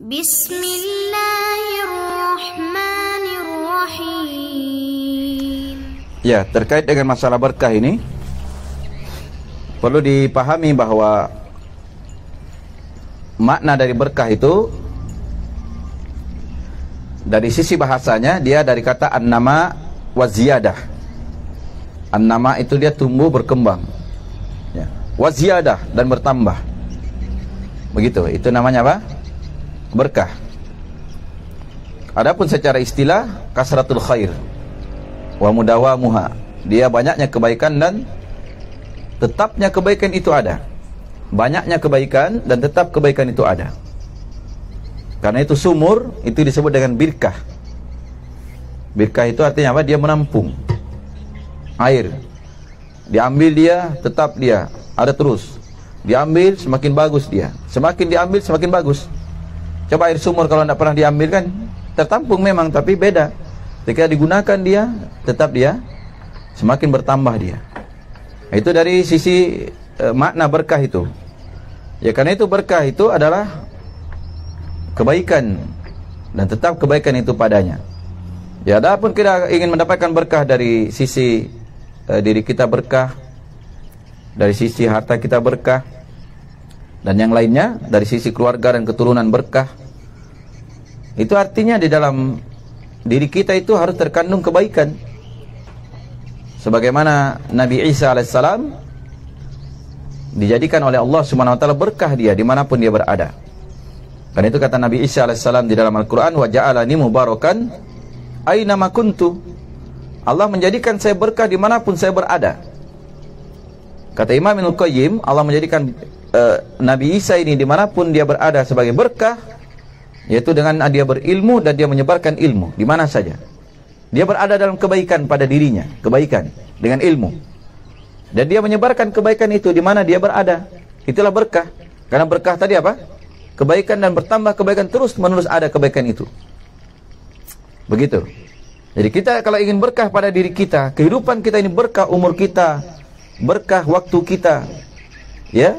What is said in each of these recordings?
Bismillahirrahmanirrahim. Ya, terkait dengan masalah berkah ini perlu dipahami bahwa makna dari berkah itu dari sisi bahasanya dia dari kata an-nama wa ziyadah. An-nama itu dia tumbuh berkembang, ya. Wa ziyadah dan bertambah. Begitu, itu namanya apa? Berkah. Adapun secara istilah kasratul khair wa mudawamuha, dia banyaknya kebaikan dan tetapnya kebaikan itu ada. Banyaknya kebaikan dan tetap kebaikan itu ada. Karena itu sumur itu disebut dengan birkah. Birkah itu artinya apa? Dia menampung air. Diambil dia, tetap dia ada terus. Diambil semakin bagus dia. Semakin diambil semakin bagus. Coba air sumur kalau tidak pernah diambil kan tertampung memang, tapi beda. Ketika digunakan dia, tetap dia semakin bertambah dia. Itu dari sisi makna berkah itu. Ya, karena itu berkah itu adalah kebaikan dan tetap kebaikan itu padanya. Ya, adapun kita ingin mendapatkan berkah dari sisi diri kita berkah, dari sisi harta kita berkah, dan yang lainnya dari sisi keluarga dan keturunan berkah. Itu artinya di dalam diri kita itu harus terkandung kebaikan. Sebagaimana Nabi Isa alaihissalam dijadikan oleh Allah Subhanahu wa taala berkah dia dimanapun dia berada. Karena itu kata Nabi Isa alaihissalam di dalam Al-Quran, wa ja'alani mubarakan aina ma kuntu. Allah menjadikan saya berkah dimanapun saya berada. Kata Imam Ibnul Qayyim, Allah menjadikan Nabi Isa ini dimanapun dia berada sebagai berkah, yaitu dengan dia berilmu dan dia menyebarkan ilmu di mana saja. Dia berada dalam kebaikan pada dirinya, kebaikan dengan ilmu. Dan dia menyebarkan kebaikan itu di mana dia berada. Itulah berkah. Karena berkah tadi apa? Kebaikan, dan bertambah kebaikan, terus menerus ada kebaikan itu. Begitu. Jadi kita kalau ingin berkah pada diri kita, kehidupan kita ini berkah, umur kita berkah, waktu kita, ya,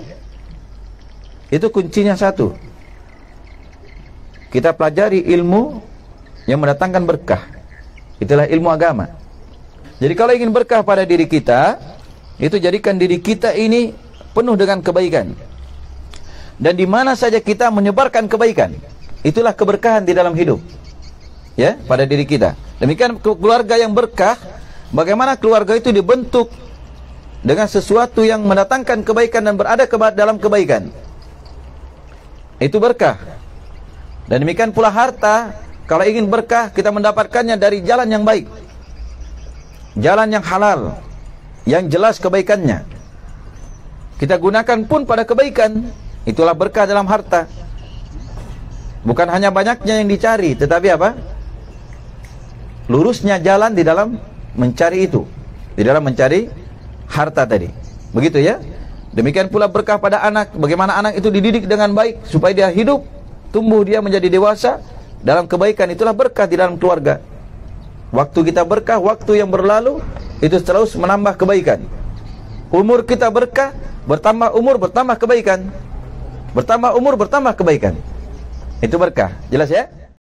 itu kuncinya satu. Kita pelajari ilmu yang mendatangkan berkah. Itulah ilmu agama. Jadi kalau ingin berkah pada diri kita, itu jadikan diri kita ini penuh dengan kebaikan. Dan di mana saja kita menyebarkan kebaikan, itulah keberkahan di dalam hidup, ya, pada diri kita. Demikian keluarga yang berkah. Bagaimana keluarga itu dibentuk dengan sesuatu yang mendatangkan kebaikan dan berada dalam kebaikan, itu berkah. Dan demikian pula harta, kalau ingin berkah kita mendapatkannya dari jalan yang baik, jalan yang halal, yang jelas kebaikannya. Kita gunakan pun pada kebaikan. Itulah berkah dalam harta. Bukan hanya banyaknya yang dicari, tetapi apa? Lurusnya jalan di dalam mencari itu, di dalam mencari harta tadi. Begitu ya. Demikian pula berkah pada anak. Bagaimana anak itu dididik dengan baik supaya dia hidup, tumbuh dia menjadi dewasa dalam kebaikan. Itulah berkah di dalam keluarga. Waktu kita berkah, waktu yang berlalu itu terus menambah kebaikan. Umur kita berkah, bertambah umur, bertambah kebaikan. Bertambah umur, bertambah kebaikan. Itu berkah. Jelas ya?